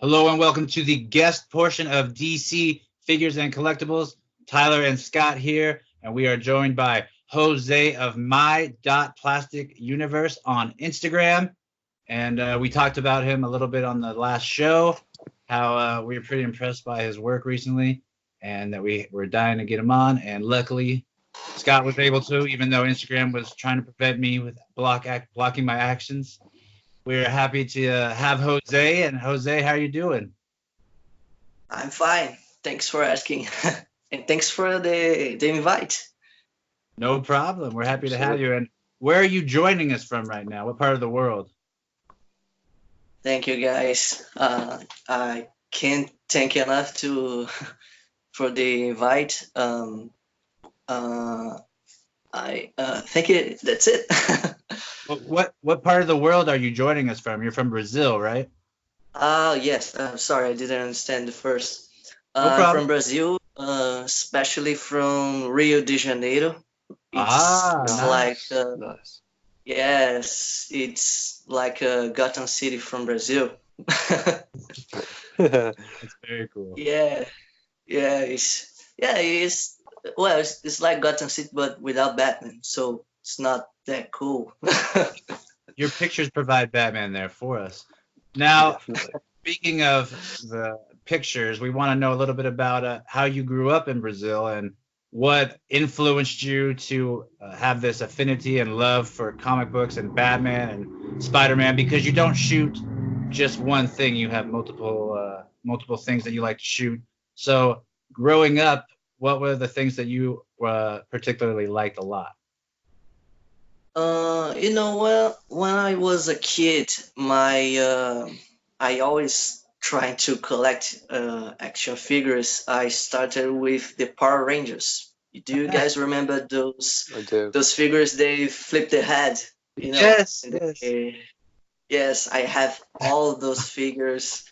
Hello and welcome to the guest portion of DC Figures and Collectibles. Tyler and Scott here, and we are joined by Jose of My Plastic Universe on Instagram. And we talked about him a little bit on the last show, how we were pretty impressed by his work recently, and that we were dying to get him on. And luckily, Scott was able to, even though Instagram was trying to prevent me with blocking my actions. We're happy to have Jose. And Jose, how are you doing? I'm fine. Thanks for asking. And thanks for the invite. No problem. We're happy to have you. And where are you joining us from right now? What part of the world? Thank you, guys. I can't thank you enough for the invite. I think that's it. What part of the world are you joining us from? You're from Brazil, right? Yes. Sorry, I didn't understand the first. No problem. From Brazil, especially from Rio de Janeiro. It's like nice. yes, it's like a Gotham City from Brazil. That's very cool. Yeah, it's well, it's like Gotham City but without Batman, so it's not that cool. Your pictures provide Batman there for us. Now, Definitely. speaking of the pictures, we want to know a little bit about how you grew up in Brazil and what influenced you to have this affinity and love for comic books and Batman and Spider-Man, because you don't shoot just one thing. You have multiple things that you like to shoot. So growing up, what were the things that you particularly liked a lot? Well, when I was a kid, I always trying to collect action figures. I started with the Power Rangers. Do you guys remember those I do. those figures? They flip their head, you know. Yes, and yes. yes, I have all of those figures.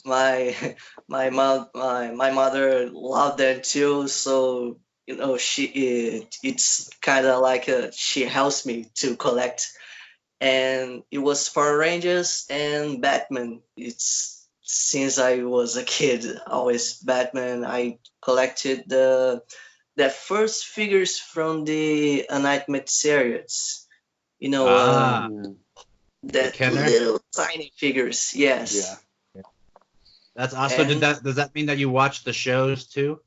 My my mother loved them too. So it's kind of like she helps me to collect. And it was Power Rangers and Batman. It's since I was a kid, always Batman. I collected the first figures from the Nightmare series. You know, Ah, the that Kenner. little tiny figures. Yes. Yeah. That's awesome. And Does that mean that you watched the shows too?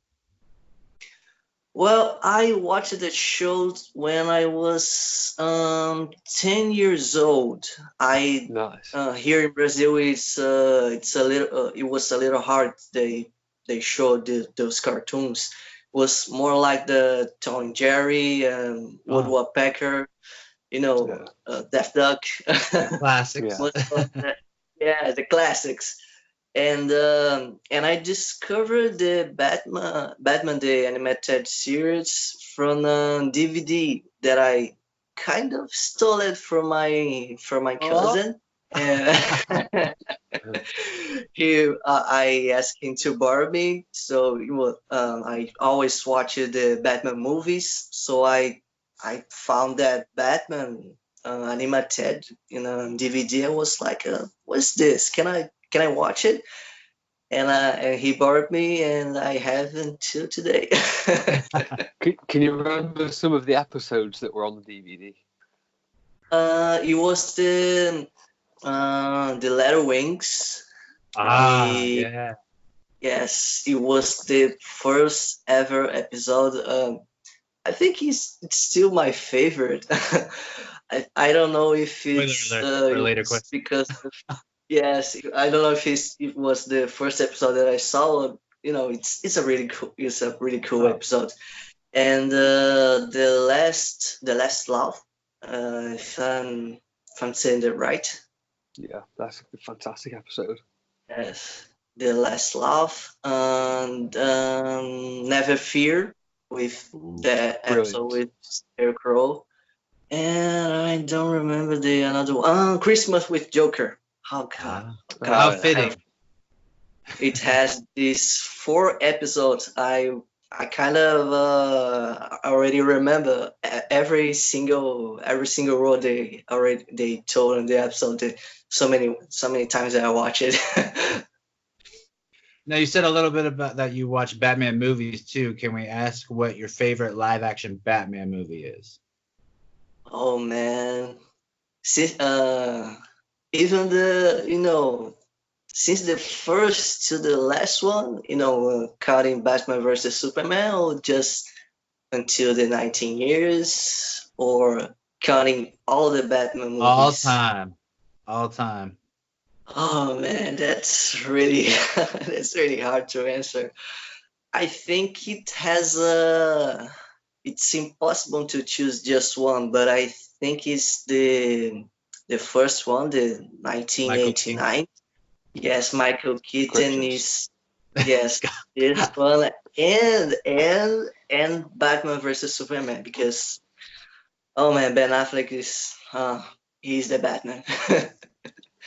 well, I watched the shows when I was 10 years old. I Nice. Here in Brazil, it's a little it was a little hard. They showed those cartoons. It was more like the Tom and Jerry and Oh, Woodpecker, Yeah. Daft Duck. classics. Yeah. Most of yeah, the classics. And I discovered the Batman the animated series from a DVD that I kind of stole it from my Oh, cousin. And I asked him to borrow me, so I always watch the Batman movies. So I found that Batman animated DVD. I was like, "What's this? Can I watch it?" And he borrowed me, and I have until today. Can you remember some of the episodes that were on the DVD? It was the Letter Wings. The yeah. Yes, it was the first ever episode. I think it's still my favorite. I don't know if Spoiler alert for a later it's question. because yes, I don't know if it was the first episode that I saw. It's a really cool Oh, episode. And the last laugh, if I'm saying that right. Yeah, that's a fantastic episode. Yes, the last laugh and Never Fear with Ooh, the episode brilliant. with Scarecrow. And I don't remember the another one. Christmas with Joker. How God, how Yeah. fitting. it has these 4 episodes. I kind of already remember every single word they told in the episode. So many times that I watch it. Now you said a little bit about that you watch Batman movies too. Can we ask what your favorite live action Batman movie is? Oh man, since even since the first to the last one, counting Batman versus Superman, or just until the 19 years, or counting all the Batman All movies. time. All time. Oh man, that's really that's really hard to answer. I think it's impossible to choose just one, but I think it's the first one, the Michael Keaton. 1989. Yes, Michael Keaton choice. yes, this one, and Batman versus Superman, because oh man, Ben Affleck is he's the Batman.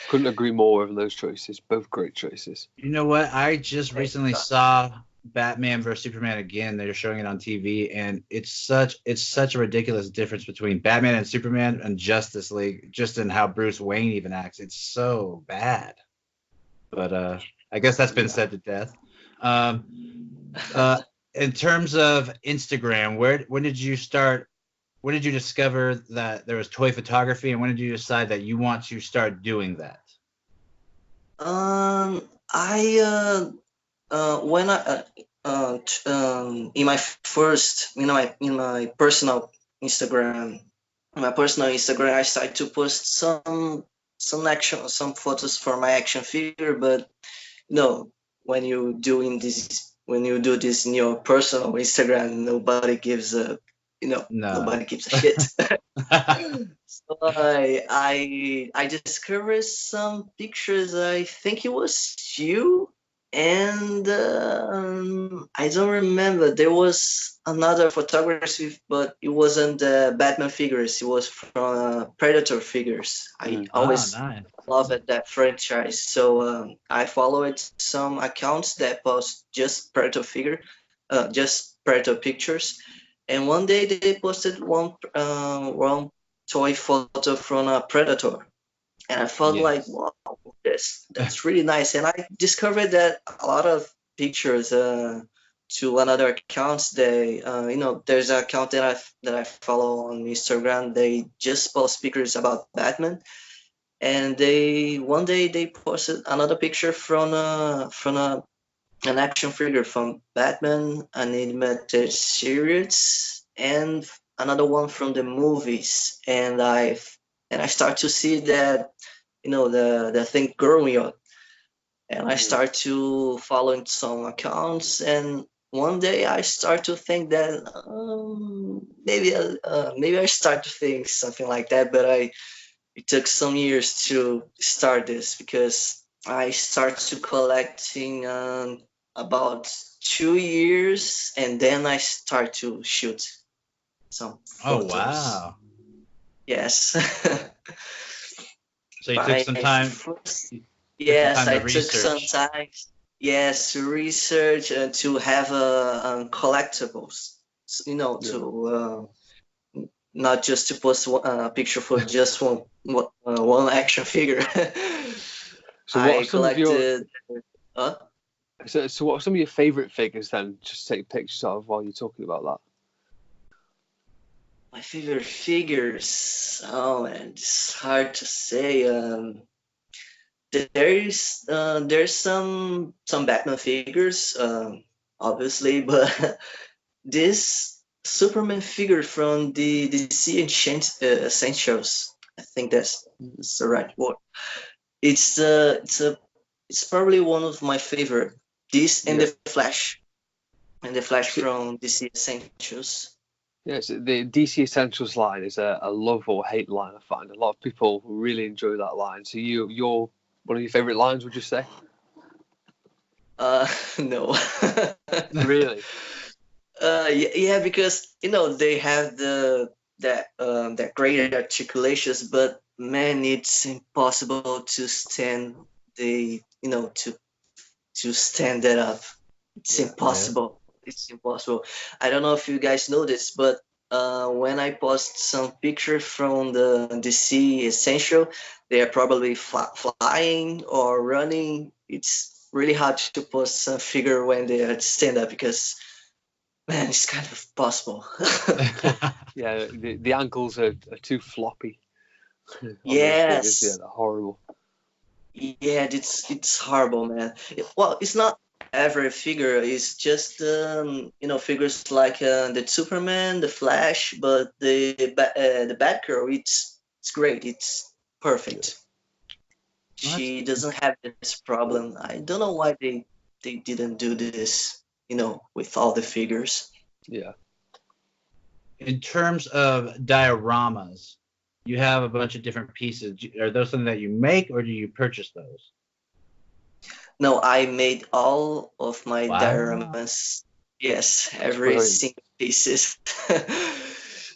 Couldn't agree more with those choices. Both great choices. You know what? I just Thank recently God. saw Batman vs Superman again. They're showing it on TV, and it's such a ridiculous difference between Batman and Superman and Justice League, just in how Bruce Wayne even acts. It's so bad. But I guess that's been said to death. In terms of Instagram, when did you start? When did you discover that there was toy photography, and when did you decide that you want to start doing that? I when I in my first in my personal Instagram, I started to post some photos for my action figure, but no, when you do this in your personal Instagram, No. nobody gives a shit. So I discovered some pictures. I think it was you, and I don't remember. There was another photography, but it wasn't Batman figures. It was from Predator figures. I Oh, always nice. loved that franchise, so I followed some accounts that post just Predator pictures. And one day they posted one toy photo from a Predator, and I felt like, Yes. wow, that's really nice. And I discovered that a lot of pictures to another accounts. There's an account that I follow on Instagram. They just post pictures about Batman, and they one day they posted another picture from an action figure from Batman animated series, and another one from the movies. And I start to see that the thing growing up, and I start to following some accounts, and one day I start to think that maybe I start to think something like that, but it took some years to start this, because I start to collecting about 2 years, and then I start to shoot some Oh, photos. wow. Yes. So you took My some time. first, You took some yes, time I to took some research. time. Yes, to research and to have collectibles. Yeah. To not just to post a picture for just one action figure. So what are I some of your collected. Uh, so what are some of your favourite figures then? Just take pictures of while you're talking about that. my favorite figures. Oh man, it's hard to say. There's some Batman figures, obviously, but this Superman figure from the DC Essentials. I think that's the right word. It's probably one of my favorite. This and Yeah. the Flash So, from DC Essentials. yeah, so the DC Essentials line is a love or hate line. I find a lot of people really enjoy that line. So you're one of your favourite lines, would you say? No. Really? Yeah, because they have that great articulations, but man, it's impossible to stand the you know to stand that up. It's Yeah. Yeah. impossible. It's impossible. I don't know if you guys know this, but when I post some pictures from the sea essential, they are probably flying or running. really hard to post some figure when they are stand up because man, it's kind of possible. Yeah, the ankles are too floppy on those figures. Yeah, Yes, they're horrible. yeah, it's horrible, man. Well, it's not every figure. It's just figures like the Superman, the Flash, but the Batgirl. It's great. It's perfect. Well, that's She doesn't have this problem. I don't know why they didn't do this. With all the figures. Yeah. in terms of dioramas, you have a bunch of different pieces. Are those something that you make or do you purchase those? No, I made all of my Wow. dioramas. Yes, every Brilliant. single pieces.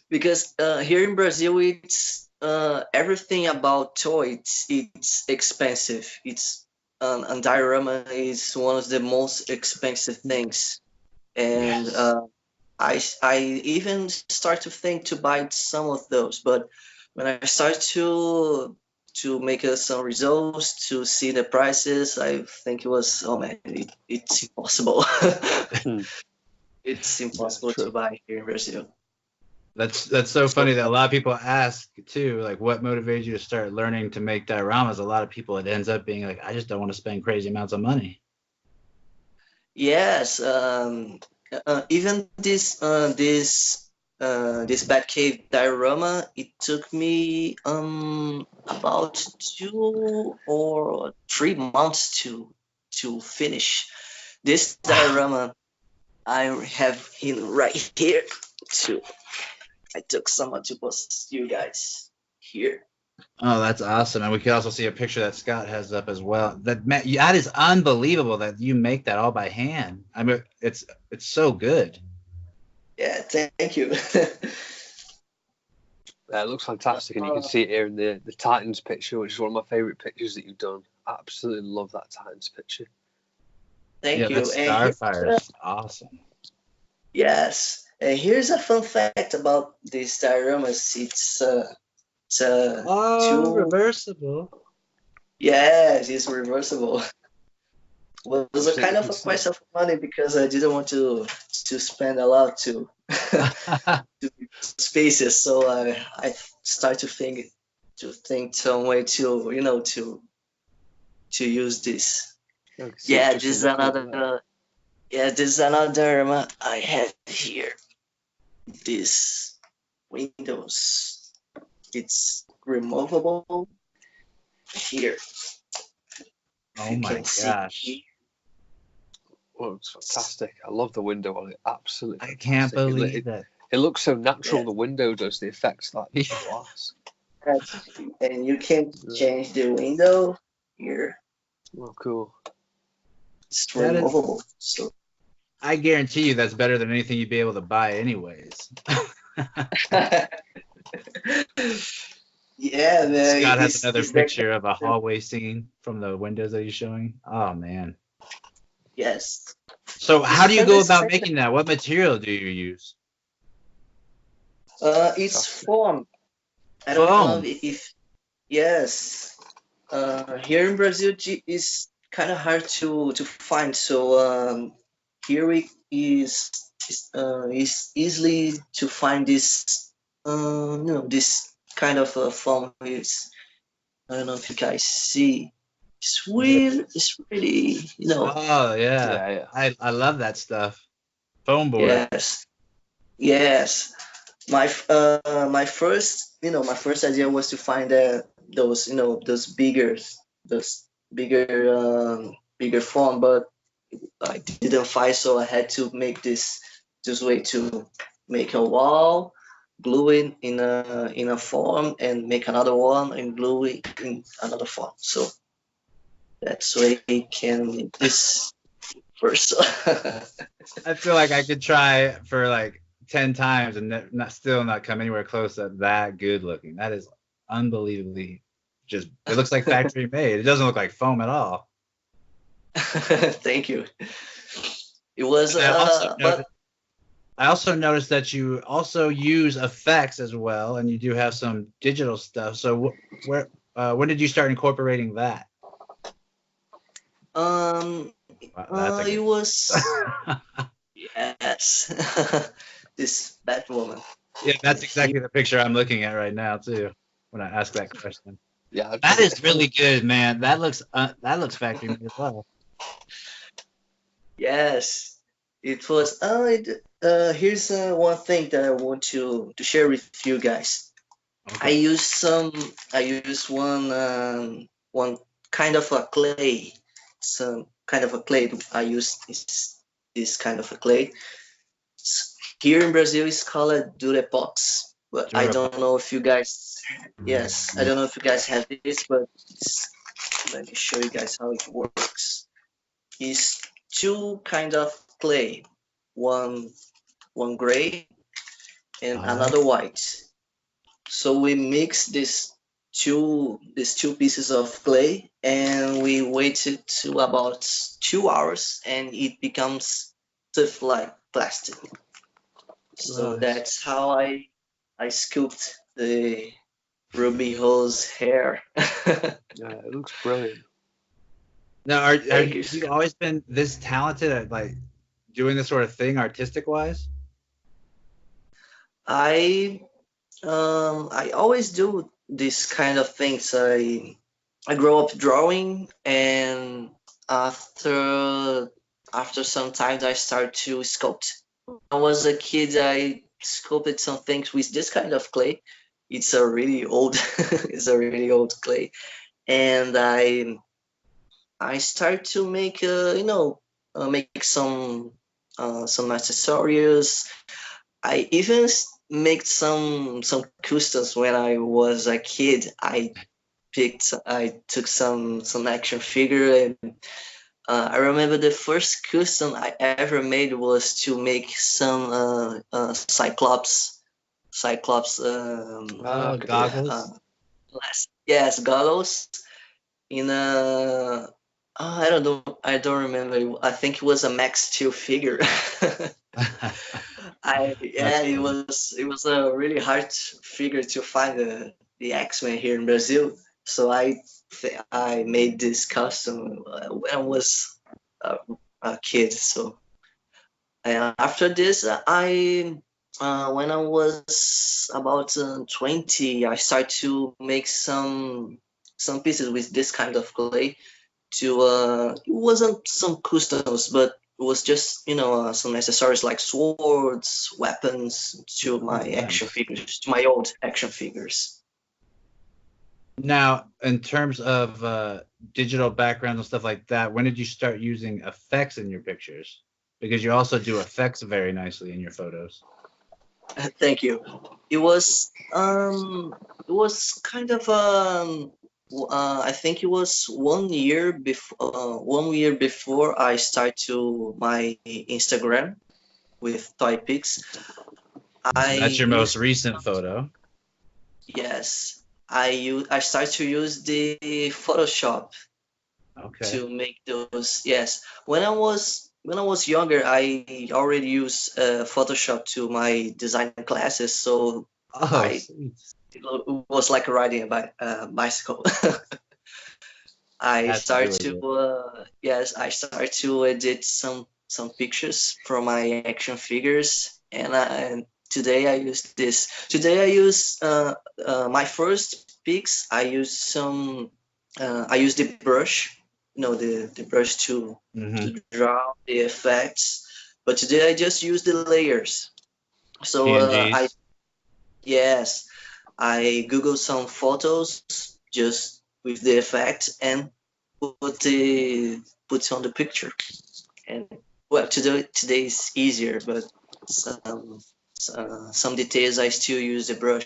Because here in Brazil, it's everything about toys. It's expensive. It's a diorama is one of the most expensive things, and Yes. I even start to think to buy some of those, but when I start to make some results to see the prices, I think it was oh man, it's impossible. It's impossible to True. buy here in Brazil. That's so So funny that a lot of people ask too, like what motivated you to start learning to make dioramas? A lot of people, it ends up being like, I just don't want to spend crazy amounts of money. yes, even this Batcave diorama, it took me about 2 or 3 months to finish. This diorama I have him right here too. I took someone to post you guys here. Oh, that's awesome. And we can also see a picture that Scott has up as well. That is unbelievable that you make that all by hand. I mean, it's so good. Yeah, thank you. It looks fantastic, and you can see it here in the Titans picture, which is one of my favorite pictures that you've done. Absolutely love that Titans picture. Thank Yeah, you. that And here's Starfire is awesome. yes, and here's a fun fact about these dioramas. It's Oh, two. reversible. Yes, it's reversible. Well, it was a So you kind of can a see. waste of money because I didn't want to spend a lot to spaces. So I start to think some way to use this. You can see it Yeah, just this in is the corner there. another. Yeah, this is another I have here. This Windows. It's removable here. If Oh you my can see. gosh. Oh, it's fantastic. I love the window on it. Absolutely I fantastic. can't believe it. It looks so natural. Yeah, The window does the effects like the glass. and you can Yeah. change the window here. Oh, cool. It's That is, removable. So I guarantee you that's better than anything you'd be able to buy anyways. yeah, man, Scott has it's another it's that picture of a hallway scene from the windows that he's showing. Oh man. yes. So It's how do you kind go of about special. making that? What material do you use? It's Fantastic. foam. I don't know Foam. if yes. Here in Brazil is kind of hard to find. So here we is easily to find this this kind of foam. Is I don't know if you guys see. It's really. Oh yeah. Yeah, yeah. I love that stuff. Foam board. Yes, yes. My first idea was to find those bigger phone, but I didn't find, so I had to make this way to make a wall, glue it in a form, and make another one and glue it in another form. So that's way I can make this first. I feel like I could try for like 10 times and still not come anywhere close to that good looking. That is unbelievably just, it looks like factory made. It doesn't look like foam at all. Thank you. It was And but I also noticed that you also use effects as well, and you do have some digital stuff. So when did you start incorporating that? Wow, that's a It good. was yes, this Batwoman. Yeah, that's He, exactly the picture I'm looking at right now too. When I ask that question, Yeah, that is really good, man. That looks factory made as well. yes, it was. Here's one thing that I want to share with you guys. I Okay. use some. I use one kind of a clay. Some kind of a clay. I use this kind of a clay. Here in Brazil, it's called durepox. But I Durable. don't know if you guys. Yes, I don't know if you guys have this, but let me show you guys how it works. It's two kind of clay. One one gray and Oh, another white. So we mix these two pieces of clay and we wait it to about 2 hours and it becomes tough like plastic. So nice. that's how I scooped the Ruby Rose hair. Yeah, it looks brilliant. now Thank you. have you always been this talented at like doing this sort of thing artistic wise? I I always do this kind of things. I grew up drawing, and after after some time, I started to sculpt. When I was a kid, I sculpted some things with this kind of clay. It's a really old, it's a really old clay, and I started to make make some accessories. I even made some customs when I was a kid. I took some action figure, and I remember the first custom I ever made was to make some Cyclops Oh, uh, goggles. yes, goggles in a I don't remember. I think it was a Max Steel figure. That's funny. It was a really hard figure to find the X-Men here in Brazil. So I made this custom when I was a, a kid. So and after this, I when I was about 20, I started to make some pieces with this kind of clay. To it wasn't some customs, but it was just some accessories like swords, weapons to Oh, my action nice. figures, to my old action figures. Now, in terms of digital backgrounds and stuff like that, when did you start using effects in your pictures? Because you also do effects very nicely in your photos. Thank you. It was kind of I think it was 1 year before 1 year before I start to my Instagram with toy pics. I So that's your most used recent photo. yes I start to use the Photoshop Okay. to make those. Yes, when I was younger, I already used Photoshop to my design classes, so Oh, I sweet. it was like riding a bicycle. I That's start really to good. yes, I start to edit some pictures from my action figures, and today I use this. Today I use my first pics. I use the brush, the brush Mm-hmm. to draw the effects. But today I just use the layers. So I PNGs. yes, I Google some photos just with the effect and put the put on the picture. And well, today is easier, but some some details I still use the brush.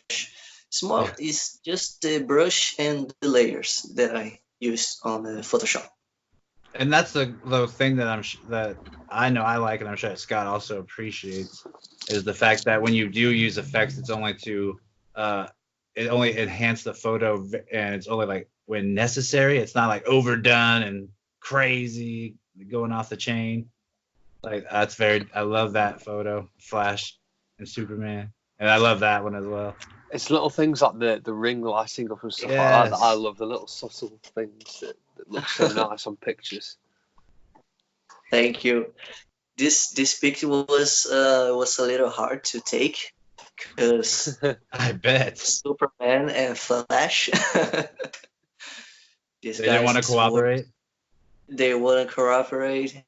Yeah. It's just the brush and the layers that I use on the Photoshop. And that's the thing that that I know I like, and I'm sure Scott also appreciates, is the fact that when you do use effects, it's only to uh, it only enhance the photo, and it's only like when necessary. It's not like overdone and crazy going off the chain. Like that's very. I love that photo, Flash and Superman, and I love that one as well. It's little things like the ring lighting up and stuff like that that I Yes. love. The little subtle things that look so nice on pictures. Thank you. This picture was a little hard to take because I bet Superman and Flash. These they didn't want to guys cooperate. they wouldn't cooperate,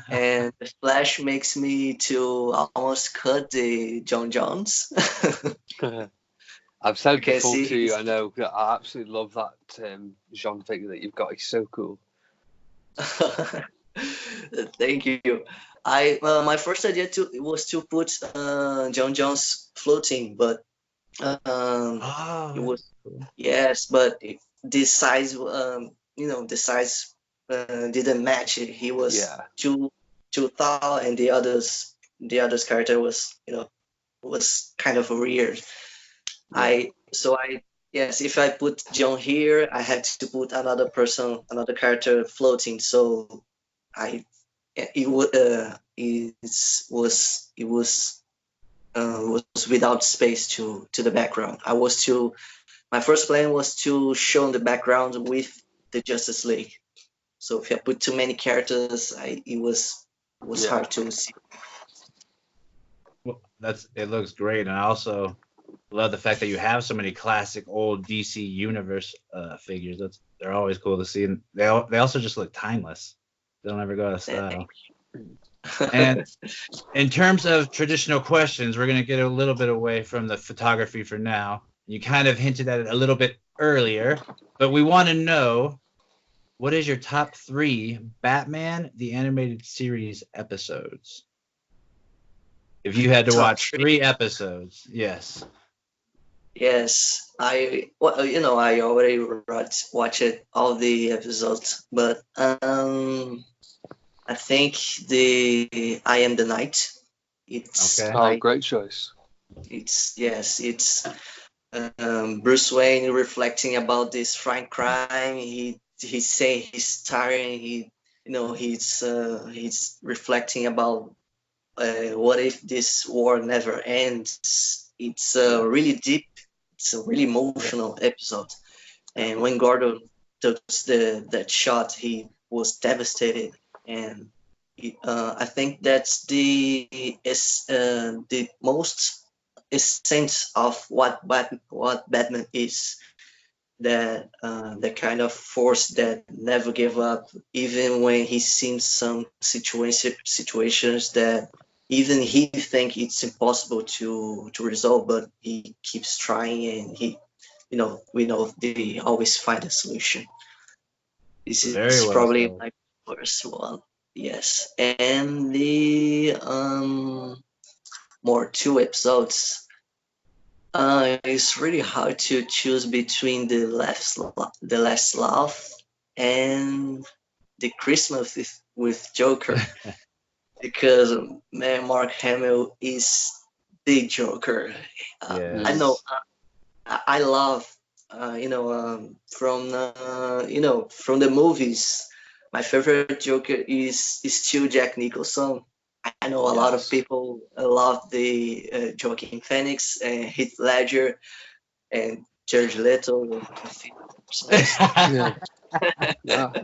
and the Flash makes me to almost cut the John Jones. I've said You can before see to you, he's- I know, that I absolutely love that Jean figure that you've got. He's so cool. Thank you. I my first idea was to put John Jones floating, but it Oh, was yes, but this size, the size didn't match. He was Yeah. too tall, and the other's character was kind of weird. I yes, if I put John here, I had to put another character floating. So I it would was without space to the background. My first plan was to show the background with the Justice League. So if I put too many characters, it was Yeah. hard to see. well, it looks great, and I also love the fact that you have so many classic old DC Universe figures. They're always cool to see, and they also just look timeless. They don't ever go out of style. And in terms of traditional questions, we're going to get a little bit away from the photography for now. You kind of hinted at it a little bit earlier, but we want to know, what is your top 3 Batman the Animated Series episodes? If you had to Top watch 3? 3 episodes, yes. Yes, I already watched all the episodes, but I think the I Am the Night. It's Okay. Oh, great choice. it's Bruce Wayne reflecting about this frank crime. He's saying he's tired. He's reflecting about what if this war never ends. It's really deep. It's a really emotional episode. And when Gordon took that shot, he was devastated. And I think that's the most essence of what Batman is. That kind of force that never give up, even when he sees some situations that even he think it's impossible to resolve, but he keeps trying, and we know they always find a solution. This Very is well probably said. my first one. Yes, and the more 2 episodes. It's really hard to choose between the last laugh and the Christmas with Joker, because man, Mark Hamill is the Joker. I know. Yes. I love, from the movies. My favorite Joker is still Jack Nicholson. I know a lot of Yes. people love the Joaquin Phoenix and Heath Ledger and Jared Leto. Yeah.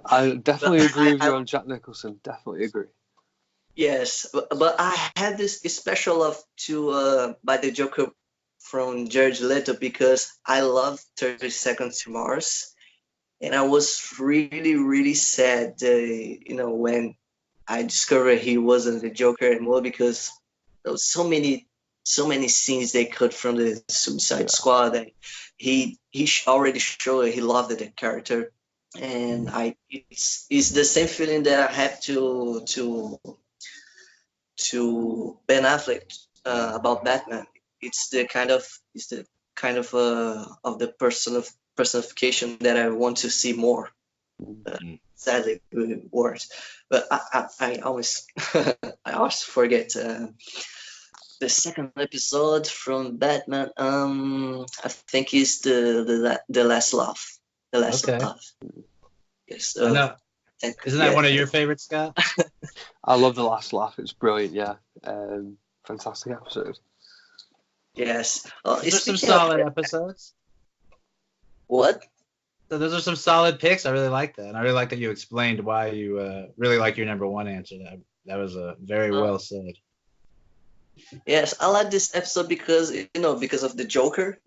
I definitely agree with you on Jack Nicholson. Definitely agree. Yes, but I had this special love to by the Joker from Jared Leto because I love 30 Seconds to Mars, and I was really really sad, when I discovered he wasn't the Joker anymore, because there was so many scenes they cut from the Suicide Squad that he already showed he loved the character, and it's the same feeling that I have to Ben Affleck about Batman. It's the kind of the personification that I want to see more. Sadly, words, but I always I always forget the second episode from Batman. I think is the last laugh. The last Okay. laugh. Yes. I know. Isn't that one of your favorites, Scott? I love the last laugh. It's brilliant. Yeah. Fantastic episode. Yes. There's some Speaking of solid episodes. what? So those are some solid picks. I really like that, and I really like that you explained why you really like your number one answer. That was very well said. Yes, I like this episode because because of the Joker.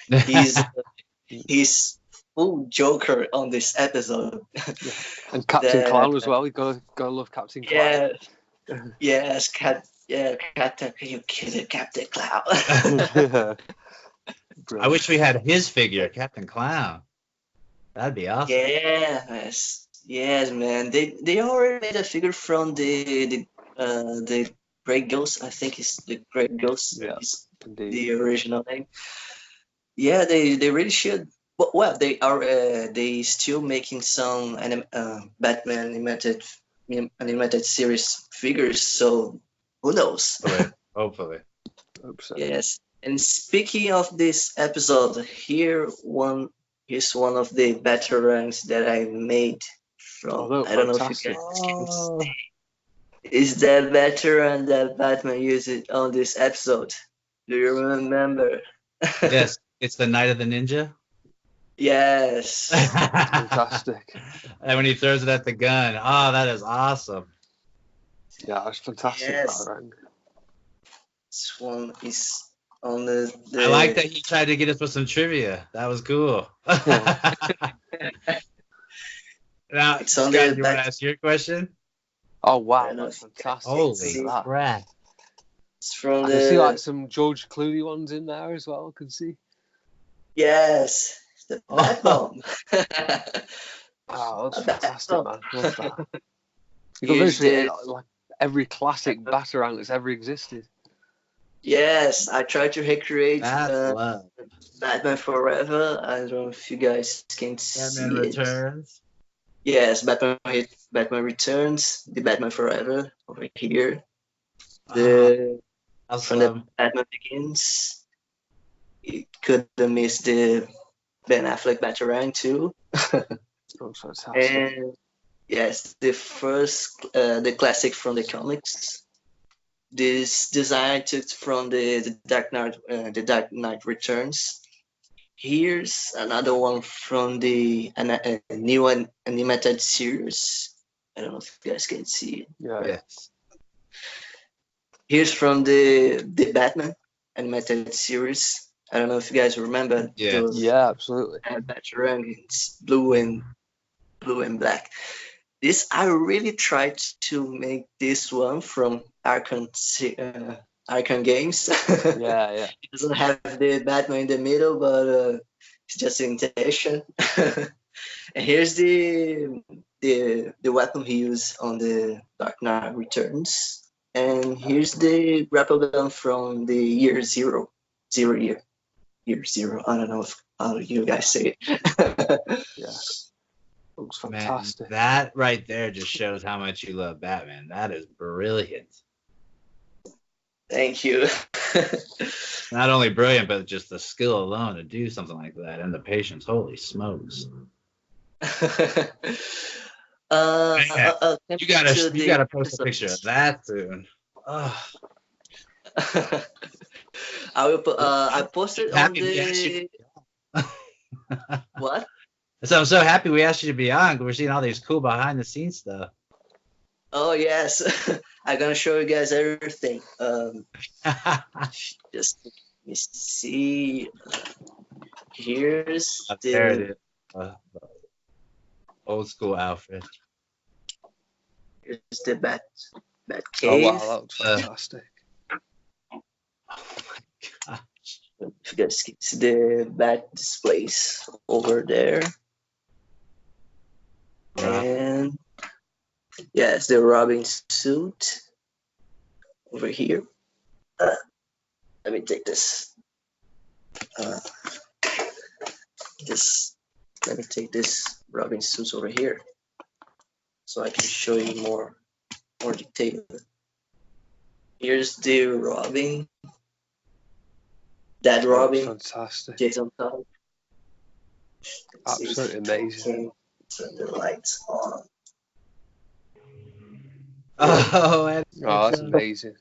he's he's full Joker on this episode. Yeah. And Captain Clown as well. You gotta love Captain Clown. Yes, Captain. You kill it, Captain Clown. I wish we had his figure, Captain Clown. That'd be awesome. Yes, man. They already made a figure from the Grey Ghost. I think it's the Grey Ghost. Yeah, the original name. Yeah, they really should. Well, they still making some Batman animated series figures. So who knows? Hopefully. Hope so. Yes. And speaking of this episode, here's one of the veterans that I made from. I don't know if you guys can see. Is that veteran that Batman used on this episode? Do you remember? Yes, it's the Night of the Ninja. Yes. Fantastic. And when he throws it at the gun, that is awesome. Yeah, it's fantastic. Yes. This one is on the. I like that he tried to get us with some trivia. That was cool. Now, It's on Scott, the you want to ask your question? Oh wow, that's fantastic. Holy crap! It's from I can see like some George Clooney ones in there as well. I can see. Yes, the Batman. Oh, that's fantastic, man. Love that. You got literally like every classic Batarang that's ever existed. Yes, I tried to recreate Batman Forever. I don't know if you guys can see Batman Returns. Yes, Batman Returns, the Batman Forever over here. From the Batman Begins. You couldn't miss the Ben Affleck Batarang too. And yes, the first, the classic from the comics. This design took from the Dark Knight Returns. Here's another one from the new animated series. I don't know if you guys can see it. Yeah. Yes. Here's from the Batman animated series. I don't know if you guys remember. Yeah, absolutely. Batarang, it's blue and black. This I really tried to make this one from Arkham Games. Yeah. It doesn't have the Batman in the middle, but it's just an intention. And here's the weapon he used on the Dark Knight Returns. And here's the grapple gun from the year zero. Year zero. I don't know how you guys say it. Yeah. Looks fantastic. Man, that right there just shows how much you love Batman. That is brilliant. Thank you. Not only brilliant, but just the skill alone to do something like that and the patience. Holy smokes. You gotta post a picture of that soon. Oh. I will put. I posted on the. What? So I'm so happy we asked you to be on because we're seeing all these cool behind the scenes stuff. Oh yes, I'm gonna show you guys everything. Just let me see. Here's there it is. Old school outfit. Here's the bat cave. Oh wow, that looks fantastic. Oh my gosh. If you guys can see the bat displays over there. And yes, the Robin suit over here. Let me take this. Let me take this Robin suit over here, so I can show you more detail. Here's the Robin. That Robin. Fantastic. Jason Todd. Absolutely amazing. Turn the lights on. Oh, that's amazing.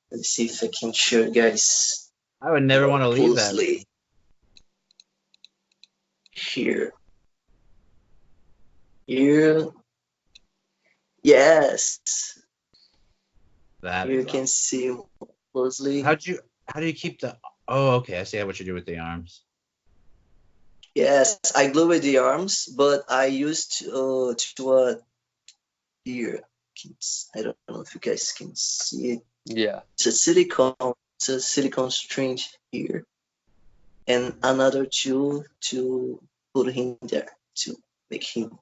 Let's see if I can show you guys. I would never want to leave that. here. Here. Yes. That You is can awesome. see closely. How do you keep the? Oh, okay. I see what you do with the arms. Yes, I glue with the arms, but I used here. I don't know if you guys can see it. Yeah. It's a silicone string here, and another tool to put him there to make him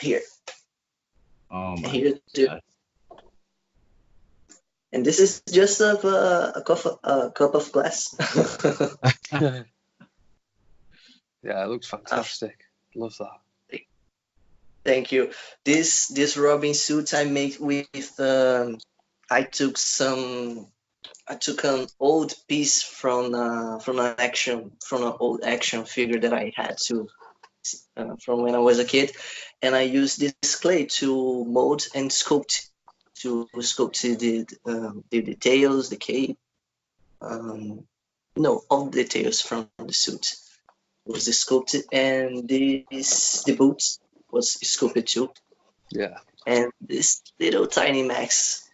here. Oh my Here too. God. And this is just a cup of glass. Yeah, it looks fantastic. Love that. Thank you. This Robin suit I made with I took an old piece from an old action figure that I had from when I was a kid, and I used this clay to mold and sculpt the details, the cape, all the details from the suit was sculpted, and the boots was sculpted too, Yeah. and this little tiny mask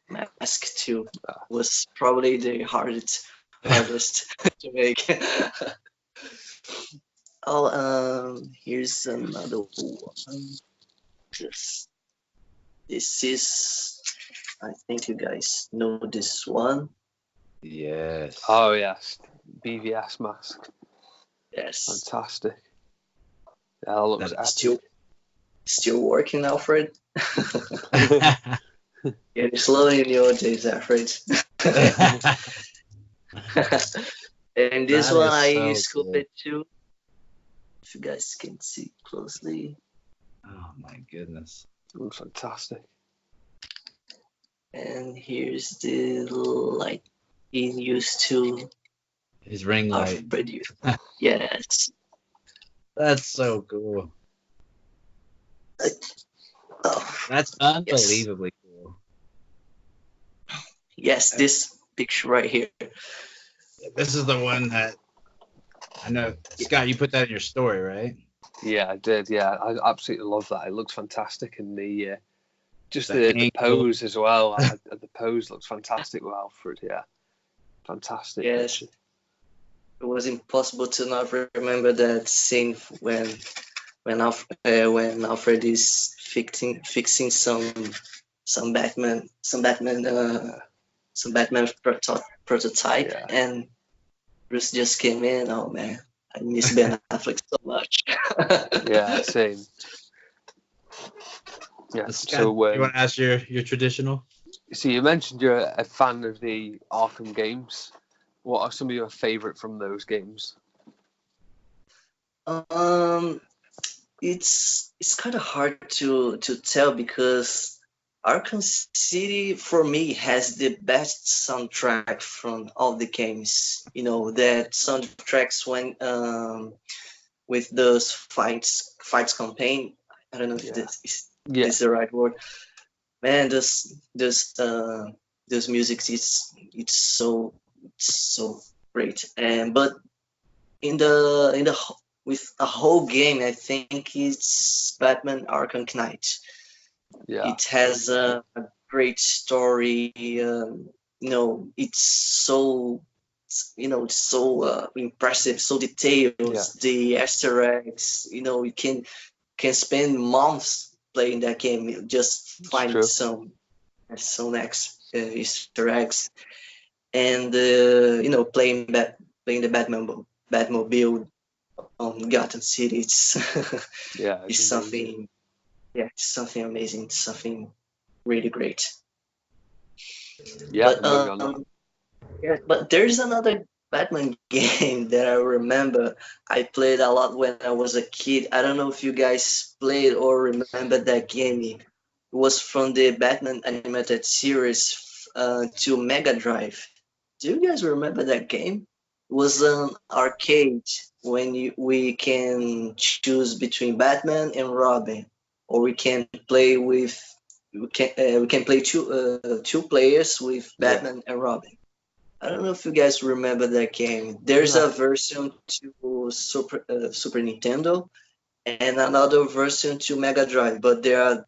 too was probably the hardest to make. Here's another one. This is, I think you guys know this one. Yes. Oh yes, BVS mask. Yes. Fantastic. Yeah, that looks epic. Still working, Alfred. You're slowly in your days, Alfred. And this That one is I so sculpted too. If you guys can see closely. Oh my goodness. Looks fantastic. And here's the light he used to His ring light. Alfred. Yes. That's so cool. Oh, That's unbelievably cool. yes, this picture right here. This is the one that I know, Scott, you put that in your story, right? Yeah, I did. Yeah, I absolutely love that. It looks fantastic, and the The the pose as well. The pose looks fantastic with Alfred. Yeah, fantastic. Yes. Picture. It was impossible to not remember that scene when Alfred is fixing some Batman prototype, Yeah. and Bruce just came in. Oh man, I miss Ben Affleck so much. Yeah, same. Yeah. Scott, So you want to ask your traditional? so you mentioned you're a fan of the Arkham games. What are some of your favourite from those games? It's kind of hard to tell because Arkham City for me has the best soundtrack from all the games. You know that soundtracks when with those fights campaign. I don't know if this is the right word. Man, those music it's so great. And but in the with a whole game, I think it's Batman Arkham Knight. Yeah. It has a great story. It's so it's so impressive, so detailed. Yeah. The Easter eggs. You can spend months playing that game just find some Easter eggs, and playing the Batmobile on Gotham City. It's it's something. Yeah, it's something amazing. It's something really great. Yeah, but there's another Batman game that I remember I played a lot when I was a kid. I don't know if you guys played or remember that game. It was from the Batman animated series to Mega Drive. Do you guys remember that game? It was an arcade when we can choose between Batman and Robin, or we can play two players with Batman and Robin. I don't know if you guys remember that game. There's No. a version to Super Nintendo and another version to Mega Drive, but they are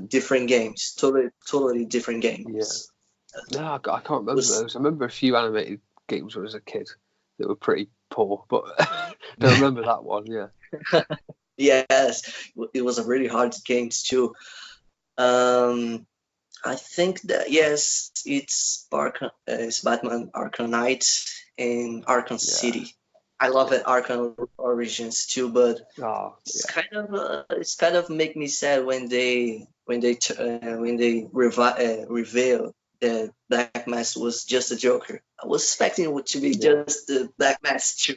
different games, totally different games. No, I can't remember Was- those. I remember a few animated games when I was a kid that were pretty poor, but don't remember that one. Yeah. Yes, it was a really hard games too. Um, I think that yes, it's Batman Arkham Knight in Arkham City. I love it, Arkham Origins too, but Oh, it's kind of make me sad when they reveal that Black Mask was just a Joker. I was expecting it to be just the Black Mask too.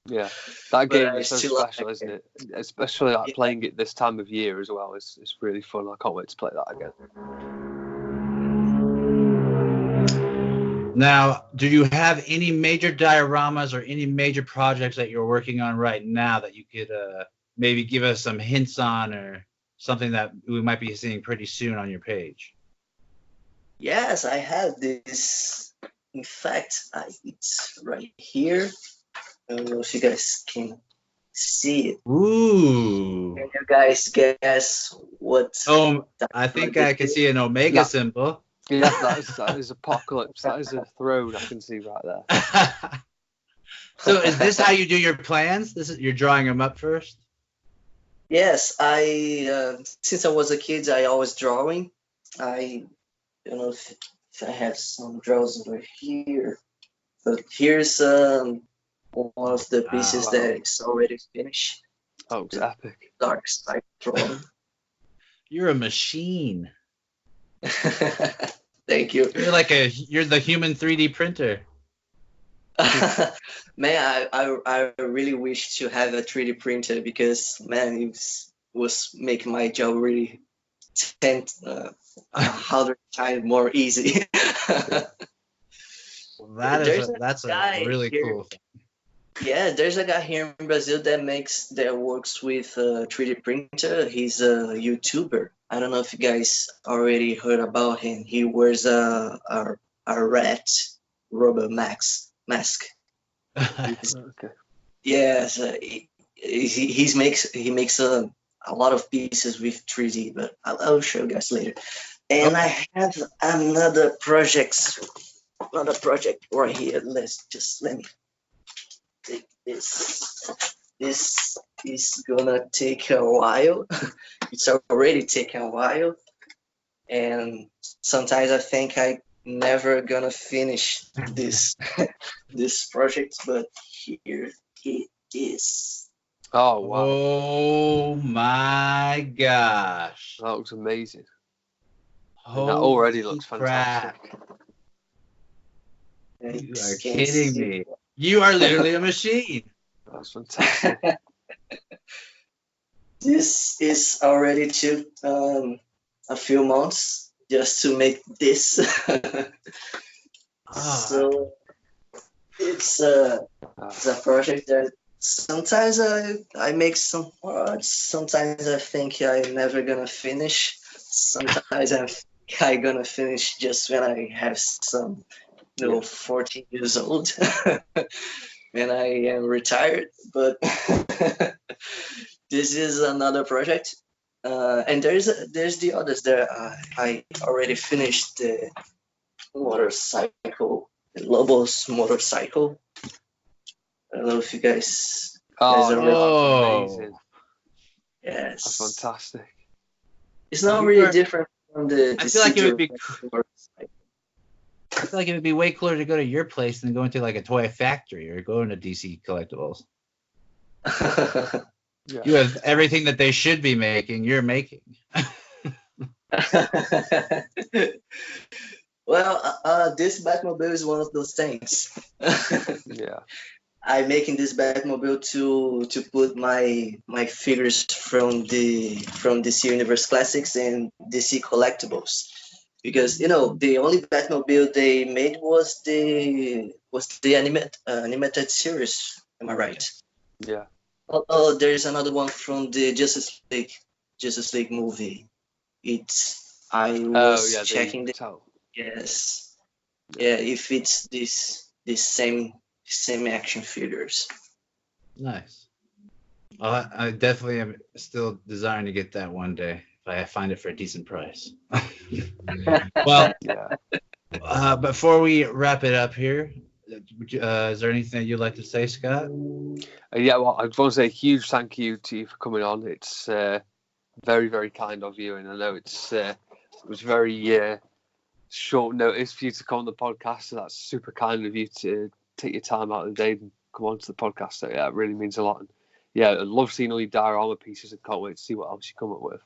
Yeah. That But game I is so still like special, it. isn't it? Especially like Yeah. playing it this time of year as well. It's really fun. I can't wait to play that again. Now, do you have any major dioramas or any major projects that you're working on right now that you could maybe give us some hints on, or something that we might be seeing pretty soon on your page? Yes, I have this. In fact, it's right here. I don't know if you guys can see it. Ooh. Can you guys guess what? Oh, I think I can see an Omega Yeah. symbol. Yeah, that is Apocalypse. That is a throne I can see right there. So So is this how you do your plans? You're drawing them up first? Yes, I since I was a kid, I always drawing. I don't know if I have some draws over here, but here's one of the pieces Wow. that is already finished. Oh, it's epic. Dark side drawing. You're a machine. Thank you. You're the human 3D printer. Man, I really wish to have a 3D printer because man, was making my job really 100 times more easy. Well, There's that's a guy really here. cool thing. Yeah, there's a guy here in Brazil that works with a 3D printer. He's a YouTuber. I don't know if you guys already heard about him. He wears a rat rubber mask. Okay. Yes, he makes a lot of pieces with 3D, but I'll show you guys later. And I have another project right here. Let me take this. This is gonna take a while. It's already taken a while, and sometimes I think I never gonna finish this this project, but here it is. Oh, wow. Oh my gosh. That looks amazing. Holy That already looks crap. fantastic. You Guys are can kidding see- me. You are literally a machine. That's fantastic. This is already took a few months just to make this. Ah. So it's a project that sometimes I make some parts, sometimes I think I'm never gonna finish, sometimes I gonna finish just when I have some 14 years old when I am retired, but this is another project. And there's the others there. I already finished the motorcycle, the Lobos motorcycle. I don't know if you guys. Oh, Guys are that's amazing. Yes. That's fantastic. It's not You really are- different from the. I feel like it would be. motorcycle. I feel like it would be way cooler to go to your place than going to like a toy factory or going to DC Collectibles. Yeah. You have everything that they should be making. You're making. Well, this Batmobile is one of those things. Yeah. I'm making this Batmobile to put my figures from DC Universe Classics and DC Collectibles, because the only Batmobile they made was the animated series. Am I right? Yeah. Oh, there's another one from the Justice League movie. I was checking the. Tell. Yes. Yeah, if it's this same action figures. Nice. Well, I definitely am still desiring to get that one day if I find it for a decent price. Well, Yeah. before we wrap it up here, is there anything you'd like to say, Scott? Yeah, well, I just want to say a huge thank you to you for coming on. It's very, very kind of you, and I know it was very short notice for you to come on the podcast, so that's super kind of you to take your time out of the day and come on to the podcast. So yeah, it really means a lot. And yeah, I love seeing all your diorama pieces and can't wait to see what else you come up with.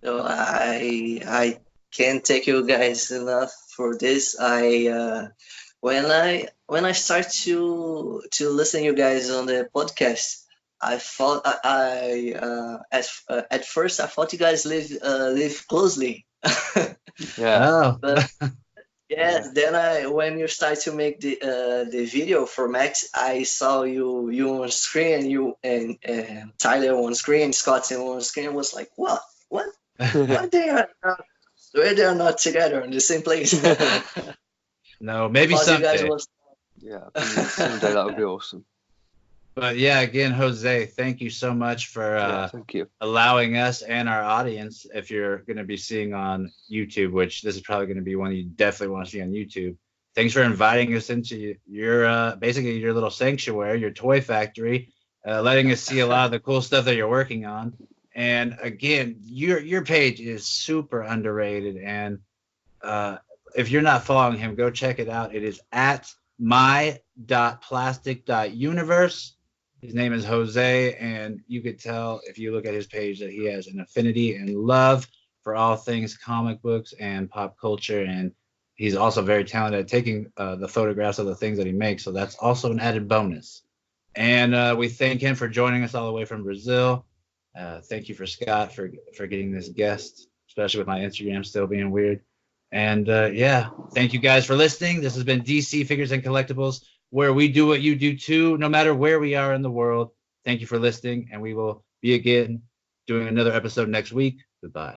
So I can't thank you guys enough for this. When I start to listen you guys on the podcast, I thought at first I thought you guys live closely. Yeah. Oh, But yes, then when you start to make the video for Max, I saw you on screen, you and Tyler on screen, Scott on screen. I was like, what? What they're not together in the same place. no, maybe I thought you guys someday. was Yeah, someday that would be awesome. But yeah, again, Jose, thank you so much for Thank you. allowing us and our audience, if you're going to be seeing on YouTube, which this is probably going to be one you definitely want to see on YouTube. Thanks for inviting us into your basically your little sanctuary, your toy factory, letting us see a lot of the cool stuff that you're working on. And again, your page is super underrated, and if you're not following him, go check it out. It is at my.plastic.universe. His name is Jose, and you could tell if you look at his page that he has an affinity and love for all things comic books and pop culture, and he's also very talented at taking the photographs of the things that he makes, so that's also an added bonus. And we thank him for joining us all the way from Brazil. Thank you for Scott for getting this guest, especially with my Instagram still being weird. And yeah, thank you guys for listening. This has been DC Figures and Collectibles, where we do what you do too, no matter where we are in the world. Thank you for listening, and we will be again doing another episode next week. Goodbye.